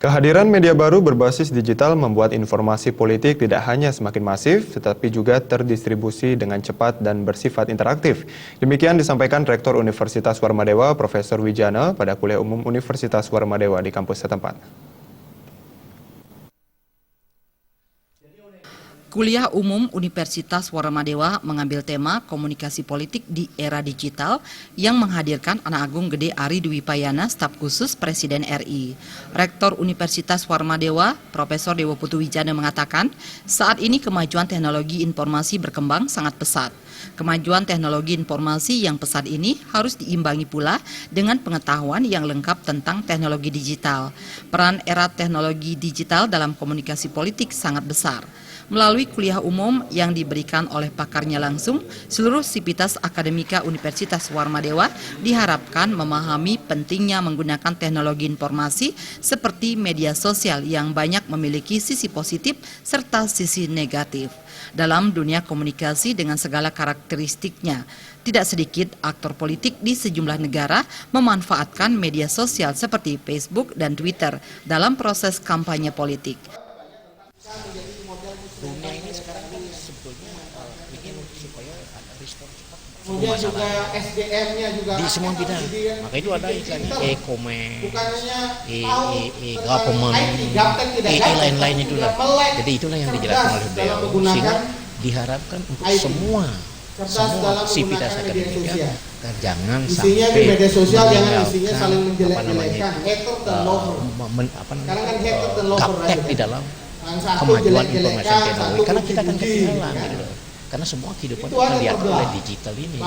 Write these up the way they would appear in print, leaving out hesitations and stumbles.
Kehadiran media baru berbasis digital membuat informasi politik tidak hanya semakin masif, tetapi juga terdistribusi dengan cepat dan bersifat interaktif. Demikian disampaikan Rektor Universitas Warmadewa, Profesor Wijana, pada kuliah umum Universitas Warmadewa di kampus setempat. Kuliah Umum Universitas Warmadewa mengambil tema komunikasi politik di era digital yang menghadirkan Anak Agung Gede Ari Dwi Payana, staf khusus Presiden RI. Rektor Universitas Warmadewa, Profesor Dewo Putu Wijana mengatakan, saat ini kemajuan teknologi informasi berkembang sangat pesat. Kemajuan teknologi informasi yang pesat ini harus diimbangi pula dengan pengetahuan yang lengkap tentang teknologi digital. Peran era teknologi digital dalam komunikasi politik sangat besar. Melalui kuliah umum yang diberikan oleh pakarnya langsung, seluruh sivitas akademika Universitas Warmadewa diharapkan memahami pentingnya menggunakan teknologi informasi seperti media sosial yang banyak memiliki sisi positif serta sisi negatif. Dalam dunia komunikasi dengan segala karakteristiknya, tidak sedikit aktor politik di sejumlah negara memanfaatkan media sosial seperti Facebook dan Twitter dalam proses kampanye politik. Dunia ini sekarang kan sebetulnya ingin supaya ada respon cepat. Kemudian juga SDM-nya juga di semua bidang. Maka itu ada istilahnya e-commerce, e-government, lain-lain itulah. Jadi itulah yang dijelaskan oleh beliau. Sehingga diharapkan untuk semua sivitas akademika jangan sampai gaptek di dalam kemajuan informasi teknologi, karena kita akan ketinggalan gitu. Karena semua kehidupan akan diatur oleh digital ini.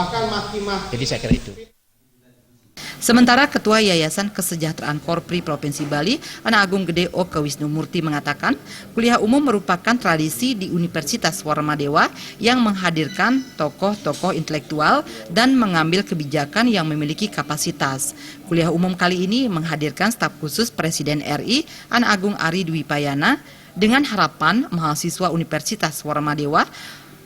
Jadi saya kira itu. Sementara Ketua Yayasan Kesejahteraan Korpri Provinsi Bali, Anak Agung Gede Oke Wisnumurti mengatakan, kuliah umum merupakan tradisi di Universitas Warmadewa yang menghadirkan tokoh-tokoh intelektual dan mengambil kebijakan yang memiliki kapasitas. Kuliah umum kali ini menghadirkan staf khusus Presiden RI, Anak Agung Ari Dwi Payana, dengan harapan mahasiswa Universitas Warmadewa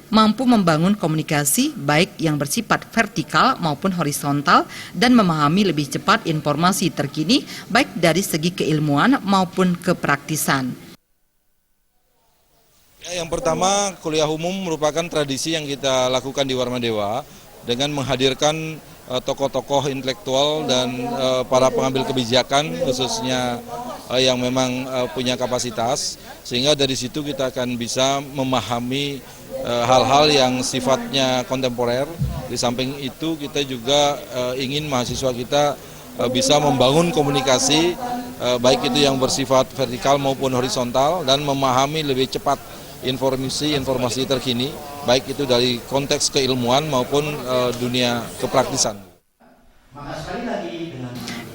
mampu membangun komunikasi baik yang bersifat vertikal maupun horizontal dan memahami lebih cepat informasi terkini baik dari segi keilmuan maupun kepraktisan. Yang pertama, kuliah umum merupakan tradisi yang kita lakukan di Warmadewa dengan menghadirkan tokoh-tokoh intelektual dan para pengambil kebijakan khususnya yang memang punya kapasitas, sehingga dari situ kita akan bisa memahami hal-hal yang sifatnya kontemporer. Di samping itu kita juga ingin mahasiswa kita bisa membangun komunikasi baik itu yang bersifat vertikal maupun horizontal dan memahami lebih cepat informasi terkini baik itu dari konteks keilmuan maupun dunia kepraktisan.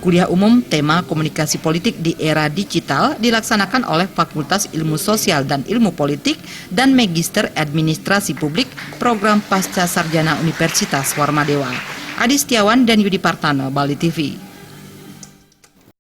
Kuliah umum tema komunikasi politik di era digital dilaksanakan oleh Fakultas Ilmu Sosial dan Ilmu Politik dan Magister Administrasi Publik Program Pasca Sarjana Universitas Warmadewa. Adi Setiawan dan Yudi Partano, Bali TV.